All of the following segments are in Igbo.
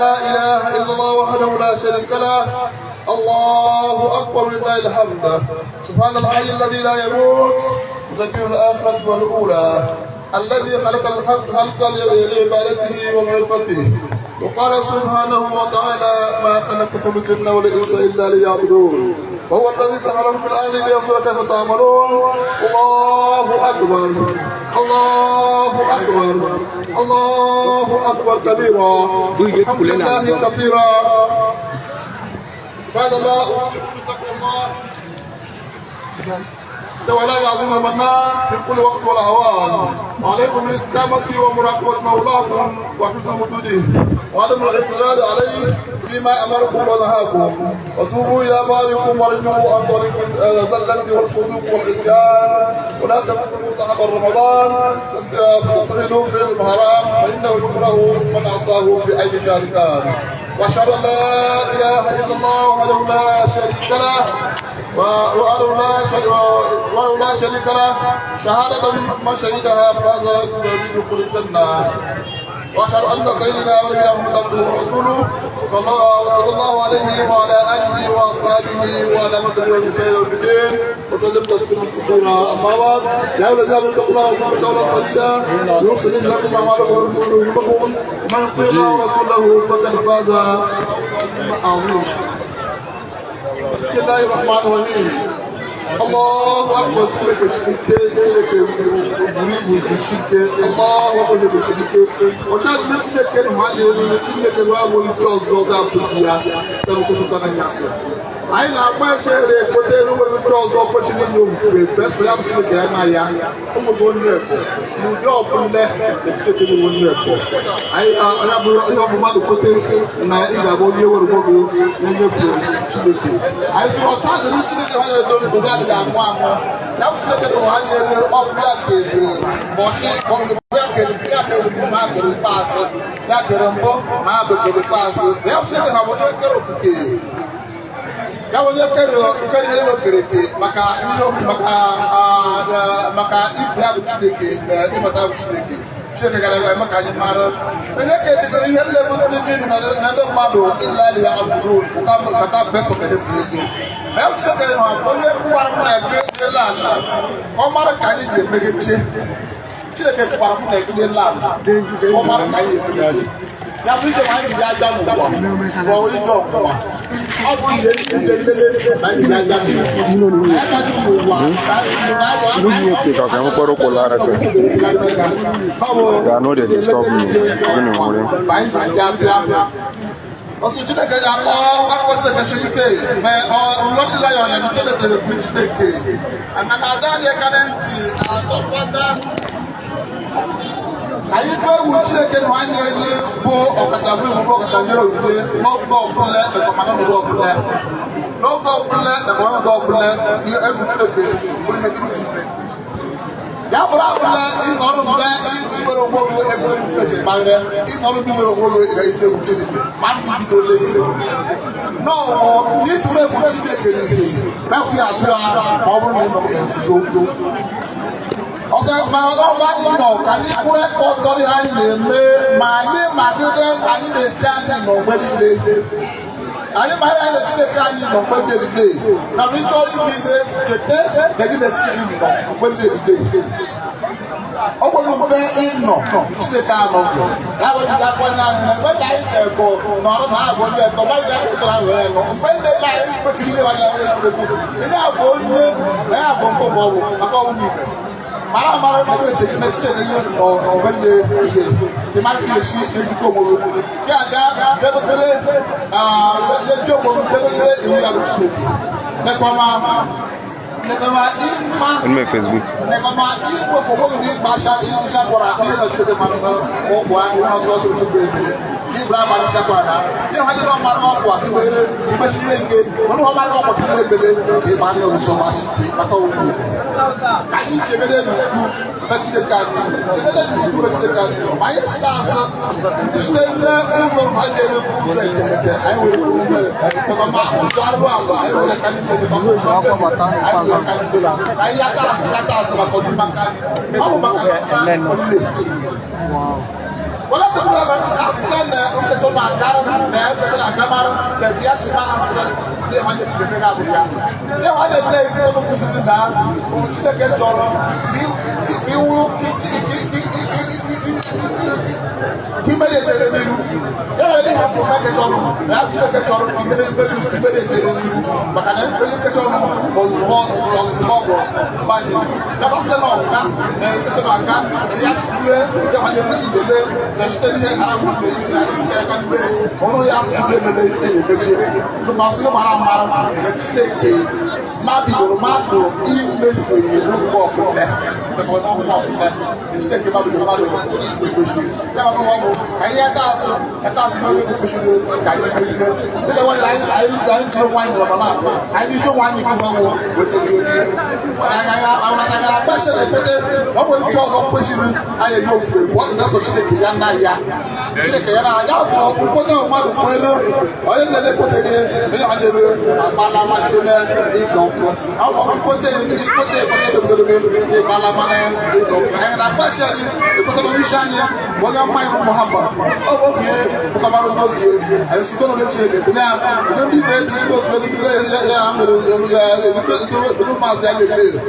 لا إله إلا الله وحده لا شريك له. الله أكبر لله الحمد. سبحان الحي الذي لا يموت نبي الآخرة والأولى الذي خلق الخلق لعبادته ومعرفته. وقال سبحانه وتعالى ما خلقت الجن والإنس إلا ليعبدون. وهو الذي سخرهم في الأرض لينظر كيف تعملون. الله أكبر الله أكبر الله أكبر كبيرا الحمد لله كثيرا. بعد الله اتقوا الله تعالى العظيم المنان في كل وقت والأوان. وعليكم بالاستقامة ومراقبة مولاكم وحفظ حدوده وعدم الاعتراض عليه فيما أمركم ونهاكم. وتوبوا إلى بارئكم وارجعوا عن طريق الزلة والفسوق والعصيان. ولا تكونوا تحت رمضان فتستغلوا في الحرام فإنه يكره من عصاه في أي شهر كان. وأشهد أن لا إله إلا الله وحده لا شريك له وله لا شريك له شهادة من شهدها فاز بدخول الجنة. وأشهد أن سيدنا ونبينا محمد عبده ورسوله صلى الله عليه وعلى آله وأصحابه وعلى من تبعهم بإحسان إلى يوم الدين وسلم تسليما كثيرا. أما بعد يا الذين آمنوا اتقوا الله وقولوا قولا سديدا يصلح لكم أعمالكم ويغفر لكم ذنوبكم ومن يطع الله ورسوله فقد فاز عظيما. بسم الله الرحمن الرحيم. الله أكبر شركة مريب الشركة. الله أكبر شركة وجد من شركة معلمين شركة وابو يجوز زوجة بديا تنتظر تنياسة. أين أما شيء كتير وابو يجوز زوجة شركة يوم في بس يوم شركة أنا يا هم يقولون لكم نجوا كله شركة يقولون لكم. أي أنا يوم ما كتير نا إذا بقول يوم بقول نجوا شركة. أي سوى تاج من شركة هذا يدور بدأ يعموا لو شركة وهذه أبويا كذي ماشي كون بيا كذي ما كذي باس يا كرمبو ما بكذي باس لو شركة ما بقول كرو كذي يا بقول كرو كذي مكا إنه مكا إفيا بتشتكي إما تابو بتشتكي شركة كذا مكا جمارة لكن إذا يهلا بتجين ندم ما دو إلا ليعبدون كتاب بس وكهفلي. Même si c'est un premier pouvoir pour la guerre de l'âme, comment la qualité de métier, qui est le pouvoir pour la guerre de l'âme, comment la qualité de métier. Il y a plus de gens qui y a déjà nous voir, pour les gens voir. On vous dit que c'est le parce que tu n'es que d'accord, à cause de ce que mais on l'autre là, on a mis le plus de que. En attendant les garanties, à l'opéra. Ayi ko wuti le ke no anya ni bo okatabu bo okatanyero ide no go bule le ko mana do bule no go bule le ko do bule ni e wuti le ke bule he tu dibe ya bula bule ni no be ni boro bo e ko wuti le ke bagre ni no bi boro bo e ide wuti le ke man bi do le no ni tu le wuti le ke ni ba ku ya tu a mo bo ni no ke so ọsẹ máa ọlọ́wọ́ ní nọ kàní kúrẹ́ kọ́ tọ́lé ayé lè mé màá yé màdúrẹ́ ayé lè tí ayé nọ gbẹ́dígbé ayé máa yé ayé lè tí lè tí ayé nọ gbẹ́dígbé nàbí tó ibi ṣe kété gẹ́gẹ́ lè tí nọ gbẹ́dígbé ọgbọ́n bẹ́ ìnọ tí lè ká nọ gbẹ yàrá ti ká kọ́ ní ayé lè gbẹ́ ká ayé ẹ̀kọ́ nọ̀rọ̀ náà àbọ̀ ní ẹ̀tọ́ bá yẹ kó tọ́ra rẹ̀ nọ gbẹ́ ní ká ayé gbẹ́kiri ní wàlẹ́ ayé gbẹ́kiri mara na ko che na chite ye no bende ke ma ki shi e ji ko mo ki aga de ko le ye jo mo de ko le e ya chite ki ne ko ma in my Facebook ne ko ma in ko fo mo ni ba sha in sha ko ra ni na chite ma no ko ko an no so so so be ki bra ba ni sha ko na ye ha de no ma no ko ati bere ni ba shi le ke no no ma no ko ti le bele ke ba ni o so ma shi ki ba ko fu ka yi che bele ni ku ba chi de ka ni che bele ni ku ba chi de ka ni ma ye sta sa iste na ku no fa de ni ku se che ke ai wo ku ne ko ma ku do arwa ba ai wo ka ni de ba ko ma ta ka ni de ai ya ta sa ba ko ni ma ka ni ma ko ma ka ni wow wala asịla na nkịta na-agara na nkịta na-agamara na ya chịba asị ndị ha nyere ikpe ga abụrụ ya ndị ha na-eme ihe ọrụ kụziri na Chineke chọrọ iwu kimere ejere n'iru ya nwere ihe afọ mgbe nkịta ọrụ na ya Chineke chọrọ kimere ejere n'iru maka na onye nkịta ọrụ ozugbo ọgwụ gbanye ya basịla na ọga na nkịta na-aga ndị ya chikwure ya nwanyere idebe na site n'ihe ara nwute ihe na etikere ka mgbe ọrụ ya sụrụ emere na-emechi tụmasịrị mara mara na Chineke mabidoro mmadụ imefe n'okwu ọbụla Chineke mabidoro mmadụ imekwesị ya maka ụwa bụ ka ihe aka azụ n'oge kwesịrị ka anyị mee ihe dịka nwanyị anyị jiri nwanyị nọrọ mama anyị isi nwanyị kwụhụ wetara ihe n'ihu agara kpesị na-ekwete na ọ nwere uche ọzọ kwesịrị anyị enye ofufe mgbe ọ na-eso Chineke ya nna ya Chineke ya na ya bụ mkpọta mmadụ kwere onye na-elekọtere onye ha nyere akpa na-amasị n'ịkọ nkụ ikpote ịkpala mana ịkọ nkụ anyị na-akpasị anyị ekpotara isi anyị onye mmanya Muhammad ọ bụ oge ụkọbara n'ozie anyị site n'oge Chineke dị na ndị ikpe ejiri ndị otu ndị ya mere ndị maazị ya na-ele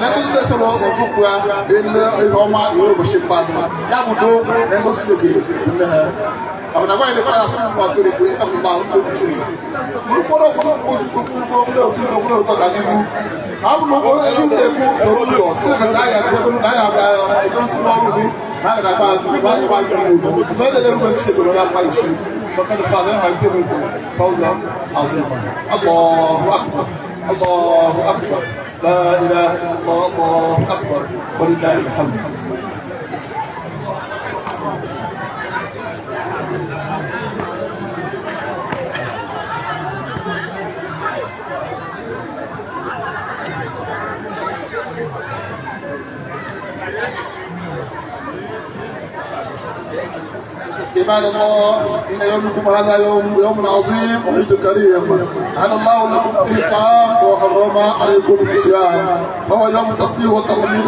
na ndị na-esoro nzukwu ya na-ele ihe ọma ihe ụbọchị mkpazụ ya budo na ngosi Chineke nne ha ọ na gwanyị lekwa ya sọ mkpa kere kwe ịkọkụba ndị Chineke mkpụrụ okpuru ụtọ ka n'ihu ọ bụ na ezi na-ekwu soro ụlọ Chineke na ya na ya egosi n'ọrụ gị na a ga-agba ụzọ elele rume Chineke na ya mkpa isi فقد فعلها الجبل فوزا عظيما الله اكبر الله اكبر لا اله الا الله الله اكبر ولله الحمد عباد الله إن يومكم هذا يوم عظيم وعيد كريم أحل الله لكم فيه الطعام وحرم عليكم النسيان فهو يوم التسبيح والتحميد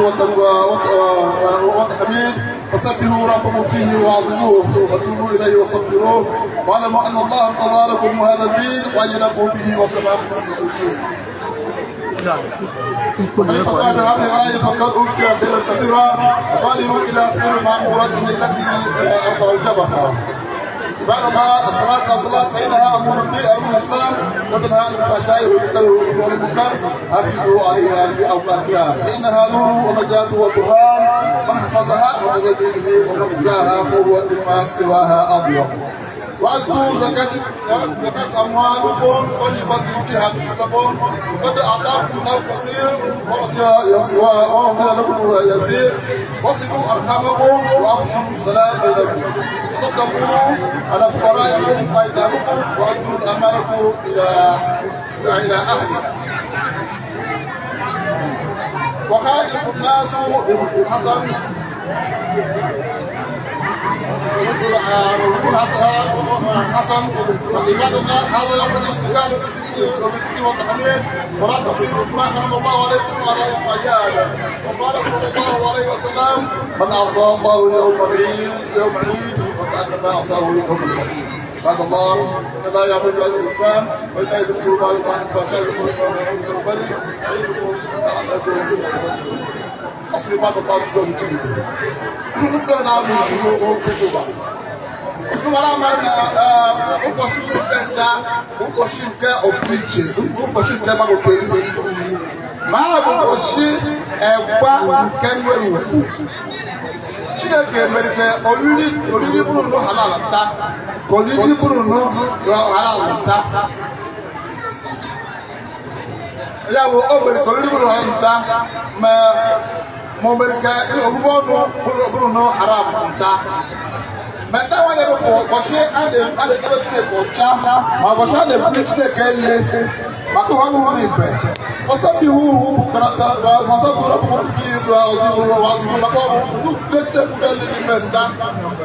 والتحميد فسبحوا ربكم فيه وعظموه وتوبوا إليه واستغفروه واعلموا أن الله ارتضى لكم هذا الدين وأيدكم به وسماكم المسلمين. فصعد هذه الآية فقد أوتي خيرا كثيرا وقالوا إلى خير مأمورته التي أوجبها. بعد الله الصلاة فإنها أمر بالأمر الإسلام وتنهى عن الفحشاء والمنكر حافظوا عليها في أوقاتها فإنها نور ونجاة وبرهان من حفظها ومن دينه ومن جاها فهو لما سواها أضيق. وأدوا زكاة أموالكم طيبة بها تحسبون وقد أعطاكم الله كثير وأعطي لكم يسير وصلوا أرحامكم وأفشوا السلام بينكم تصدقوا على فقرائكم وأيتامكم وأدوا الأمانة إلى أهلها وخالقوا الناس بالحسن حسن وعباد الله هذا يوم الاشتغال بالذكر والتحميد ولا تطيروا بما حرم الله عليكم وعلى اسماعيل وقال صلى الله عليه وسلم من عصى الله يوم عيد فكانما عصاه يوم العيد. بعد الله ان لا يعبد الا الانسان واذا يذكر ما يطعن الفحشاء يذكر البري يعيدكم لعلكم تذكرون. اصل بعد الله بدون تجيب نبدا نعمل كتبه Usumara mana ụbọchị nketa ụbọchị nke ofuriche ụbọchị nke magoteri ma bụ ụbọchị egba nke nwere ugwu Chineke mere ka olili bụrụ nụ halal nta ka olili bụrụ nụ halal nta ya bụ o mere ka olili bụrụ halal nta ma o mere ka ofufe ọnụ bụrụ nụ haram nta mẹ́ta wọn yẹ kó ọ̀ṣẹ́ adékẹ́lẹ́ Chineke ọ̀chá ma ọ̀ṣẹ́ adékẹ́lẹ́ Chineke ẹ̀lẹ́ maka wọn wọ́n mi bẹ̀ fọsọ́bì húhú fọsọ́bì ọ̀pọ̀ fi ìgbà ọ̀dìbò wà zùmọ̀ maka ọ̀pọ̀ fúlé Chineke bẹ́ẹ̀ ní mẹ́ta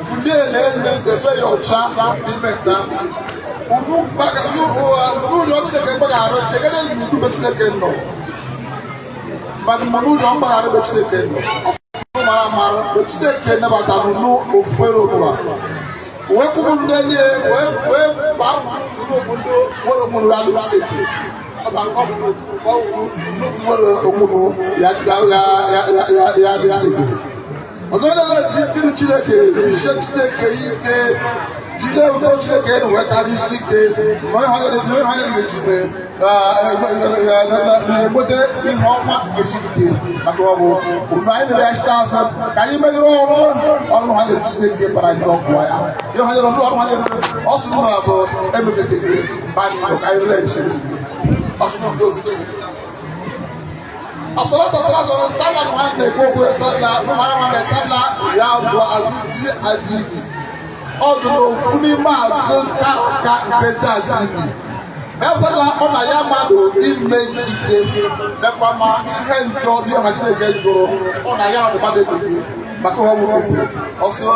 fúlé ẹ̀lẹ́ ẹ̀bẹ̀ yẹ ọ̀chá ní mẹ́ta unu yọ Chineke gbàgbà Chineke ní ìdú bẹ Chineke nọ màdì mọ̀nú yọ gbàgbà bẹ Chineke nọ mara mara o Chineke nabatara n'ofere ụwa wee kwuru ndị enyi wee gbaa n'obodo nwere onwere alụ Chineke nwere onwere ya dị Chineke ọzọ na-ejiri Chineke jide Chineke ike jide udo Chineke wee karịa isi ike onye ha ga-ejibe na-enweta ihe ọma nke Chineke maka ọ bụ unu anyị mere ya chite azụ ka anyị meghere ọrụ ha nyere Chineke bara ndị ọkụ ya ihe ha nyere ọrụ ha nyere ọsụ na bụ emeketeghị mba anyị nọ ka anyị rere Chineke ọsụ na ndị ogige Asalata sana mwana koko sana mwana sana ya bu aziji adini oduno funi mazo ka nkeja adini Mesala ona ya mado imejide nekwa ma ihe njo bi ona Chineke joro ona ya no bade bebe maka ho mu bebe oso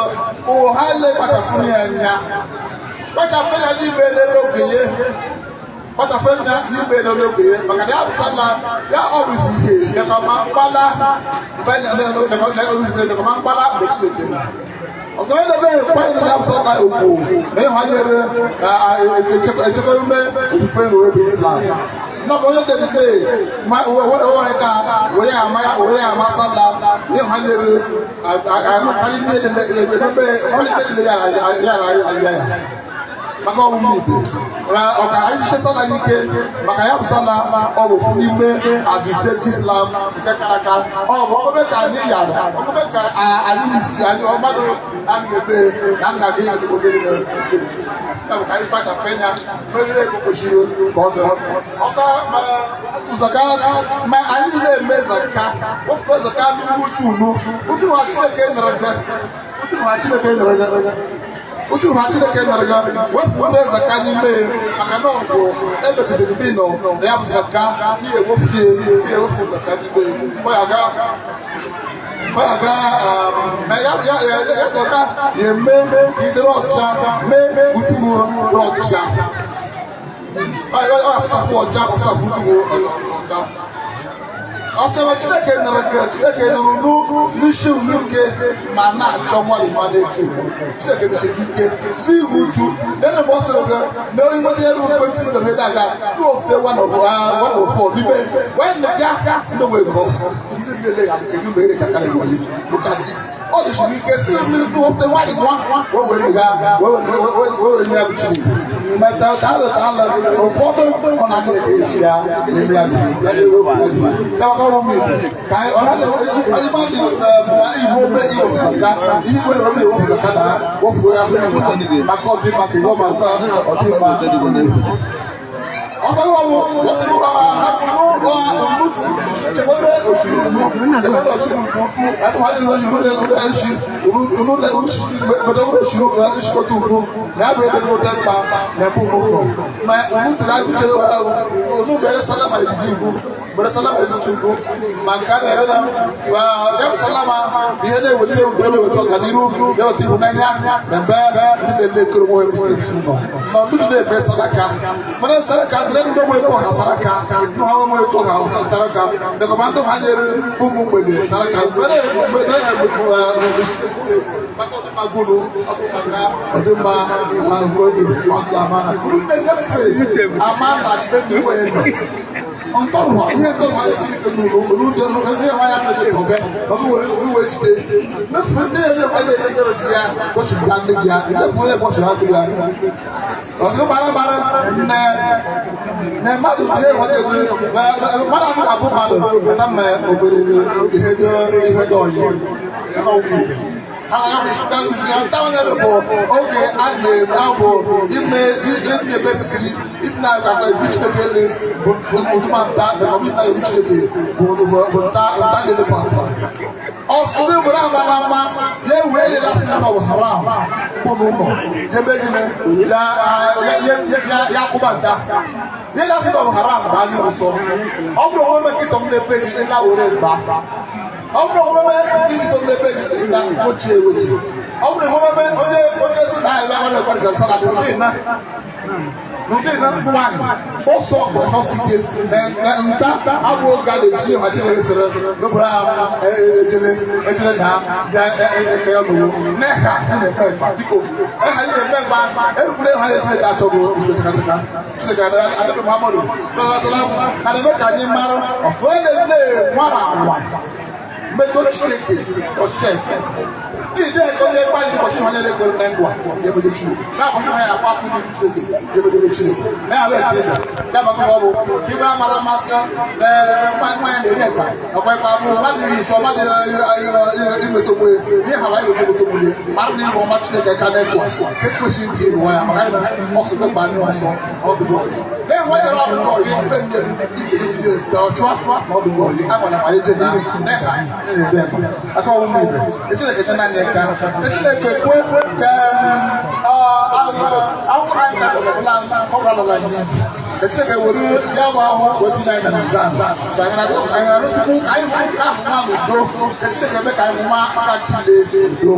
o hale pata funi anya pata fenya ni bele logeye Pata fenya ni bele logeye maka ya bisala ya obi ihe nekwa ma mbala benya nekwa ma mbala be Chineke ọ̀sán yẹn lọ́dọ̀ ẹ̀kọ́ yẹn lọ́dọ̀ àbúsọ̀ náà òkú lẹ́yìn wọn yẹn ẹ̀jẹ̀kọ̀ yẹn bẹ́ òfìfẹ́ ní orí Islam náà wọ́n yẹn tẹ̀lé pé wọ́n yẹn ká wọ́n yẹn àmà sálà lẹ́yìn wọn yẹn káyí bí yàrá maka ọmụmụ ibe ọka anyị chesa na ike maka ya bụ sala ọ bụ fún ime azise Islam nke karaka ọ bụ ọkpọbe ka anyị yara ọkpọbe ka anyị isi anyị ọgbado anyị ebe na nna gị ogere ya bụ ka anyị kpachafe ya meghere ego kwesịrị ka ọ dịrọ ọsọ zaka ma anyị na-eme zaka ofere zaka n'ugwu uchu ha Chineke nyere gị uchu ha Chineke nyere gị wefure zaka n'ime maka na ọgwụ ebetegide bi nọ na ya bụ zaka ihe ewefu zaka n'ime ya eme ka ịdịrị ọcha mee uchu dịrị ọcha ọsafụ ọcha ọsafụ uchu ọcha ọsẹwà Chineke nụrụ n'isi unu nke ma na-achọ nwanyị ma na-efu Chineke n'isi ike fi ihu uchu nene mgbe ọ sịrị gị na onye nweta elu ekwentị na meda aga tu ofute one of four n'ime wee nega ndị wee gọ ndị niile ya nke gị ma ere kakara gị oyi lukati ọ dịchiri ike si mmiri tu ofute nwanyị nwa wee nega wee nye ya bụ Chineke meta taala ụfọdụ ọ na-aga echi ya n'ime ya ọrụ mmiri ka anyị mmadụ igbo mee iwepụta ihe nwere ọrụ ewepụta na wofuo ya maka ọdịmma ka ihe ọma ọdịmma ọsọlọ́wọ́ wọ́n sì wá jẹ̀wọ́rẹ́ òṣèlú jẹ̀wọ́rẹ́ òṣèlú ẹnu wà nínú ìrúlẹ̀ ẹ̀ṣì ìrúlẹ̀ gbẹdọ̀wọ́rẹ́ òṣèlú ẹ̀ṣìkọ́tù òkú lábẹ́ ẹgbẹ́ tẹ́gbà lẹ́bùn òkú mẹ òmùtìlá ìbíjẹ́ ònú bẹ̀rẹ̀ sálámà ìdíjú bẹ̀rẹ̀ sálámà ìdíjú mà nǹkan ẹ̀rọ yẹ́n sálámà ihe na-eweta udo na-eweta ọganiru na-eweta ịhụnanya na mgbe ndị na-ele koro nwe muslim nọ na ọdụdụ na-eme sadaka mana sadaka ndị ndị nwe kọ ha sadaka ndị ha nwe kọ ha sadaka ndị kọmandụ ha nyere ụmụ mgbede sadaka mgbede maka ọdịmma gụrụ ọdịmma ma ngoyi ọdụ amana gụrụ na-enyefe amana mgbe ndị nwe nọ Ọ̀ntọ́rùn ihe ntọ́rùn ayé kiri kenu olùdó ẹgbẹ́ wa ya nìyẹn tọ̀bẹ́ ọdún wẹ̀ jìde mẹ́fún ní ẹ̀yẹ wáyé ẹ̀yẹ ndẹ́rẹ́ bíyà bọ́sù bíyà ndé bíyà mẹ́fún ní bọ́sù bíyà ndé bíyà ọ̀sùn barabara nẹ mmadụ bíyà wọ́n tẹ̀ wí mmadụ àti àbú mmadụ ẹ̀nà mẹ́ obere ihe dọ̀ ọ̀yẹ́ ẹ̀ka òkú ibẹ̀. Oge a na-abụ ime besikiri ịdịna agwa ibu Chineke ele bụ ụmụmanta na kọmita ibu Chineke bụ nta lele pasta ọsụrụ igbere amara mma ya ewee lele asị na ọ bụ haram bụ n'ụlọ ya ebe gịnị ya akwụba nta ya na asị na ọ bụ haram bụ anya ọsọ ọ bụrụ onwe mekịtọ m na-ebe gị na were mba ọ bụrụ onwe ndị ndị na-ebe gị na ochie ewechi ọbụrụ ihe ọmeme onye si na ahịa nwere ekwere ga nsala n'ụdị na nwaanyị ụsọ ọsọsike nta abụ oge a na-eji ha chineke sịrị n'obodo ahụ ejere na ya eke ya lụrụ n'eha dị na-eme mgba biko eha dị na-eme mgba erukwure ha ya chineke achọghị ife chakachaka chineke adịghị Muhammadu sọlọsọlọ ha na-eme ka anyị mara onye na-ene nwara nwa mmejọ chineke ọshe ní ìdí ẹ̀kọ́ yẹ kó àyè kọ̀ṣẹ́ wọn yẹ lé gbẹ̀rù náà ń bọ̀ yẹ bẹ̀rẹ̀ tìrẹ̀ náà kọ̀ṣẹ́ wọn yẹ àpá kú ní tìrẹ̀ yẹ bẹ̀rẹ̀ tìrẹ̀ náà yà bẹ̀rẹ̀ tìrẹ̀ yà bá kọ́ bọ̀ kí bá mara ma sẹ́ ẹ̀ẹ́dẹ́gbà wọn yẹ lè ẹ̀ka ọ̀pọ̀ ẹ̀ka bọ̀ wọ́n ti rìn sọ wọ́n ti ìmẹ̀tọ̀mọ̀ yẹ ní ìhàwá yẹ òkè mẹ̀tọ̀mọ̀ yẹ mara ní ìwọ̀n ma tìrẹ̀ kẹ̀kẹ́ n'ẹ̀kọ́ kékeré sí kí ìwọ̀n yà mara yẹ ọ̀sùn tó gbà ní ọ̀sán ọ̀dùnkọ̀ yẹ lẹ́yìn wọ́n yẹ ọ̀dùnkọ̀ yẹ bẹ́ẹ̀ ní ìdílé ọ̀ṣọ́ ọ̀dùnkọ̀ yẹ àwọn àyè jẹ náà lẹ́ka ní ìdílé ẹ̀kọ́ akọ́wọ́ mi ibẹ̀ ètí ẹ̀kẹ́ náà ní ẹ̀ka Chineke kwe ka ahụ anyị na-akpọpụla ọgbalala n'iyi Chineke were ya bụ ahụ wetinye anyị na mizan anyị na-arụ Chukwu anyị hụ nke ahụ nwa n'udo ka Chineke eme ka anyị hụma nka kile udo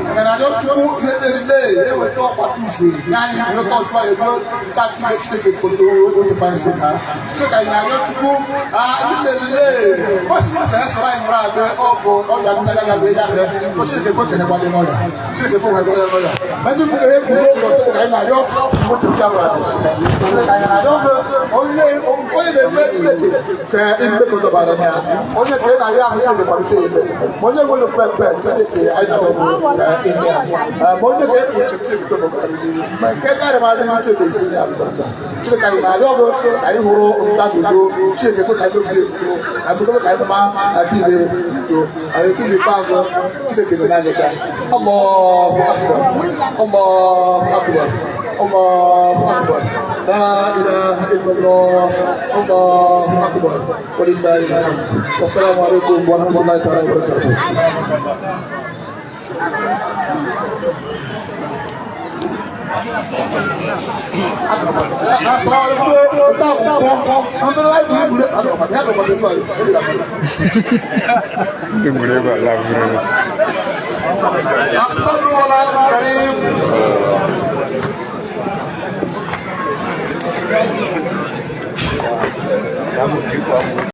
anyị na-arịọ Chukwu ihe niile eweta ọkpata uzu nye anyị nweta ọzọ eruo nka kile Chineke koto otefe anyị na Chineke anyị na-arịọ Chukwu ndị niile o si ka ya sọrọ anyị nwere agbe ọ bụ ọya ntagagabe ya rẹ Chineke kwe ka ịgbalị n'ọya Chineke kwe ka ịgbalị n'ọya ndị mụ ga-ekwu n'ụlọ Chineke anyị na-arịọ moto ya bụ Chineke anyị na-arịọ onye na-eme Chineke ka imekọta bara na ya onye ka ị na-arịọ ahụ Chineke kpalite ime ma onye nwere mpepe Chineke anyị na-arịọ ka ime ya ma onye ga-ekwu Chineke kpekọtarịrị ma nke karị ma adịghị Chineke isi ya alụbarịta Chineke anyị na-arịọ bụ ka anyị hụrụ nta n'udo Chineke kwe ka anyị mebi udo anyị kwe ka anyị ma adịghị udo anyị ekwu n'ikpeazụ Chineke dị n'anya ka Allahu Akbar Allahu Akbar Allahu Akbar La ilaha illallah Allahu Akbar Walillahi alhamd Wassalamu alaikum warahmatullahi ta'ala wabarakatuh صلوا على الكريم Kamu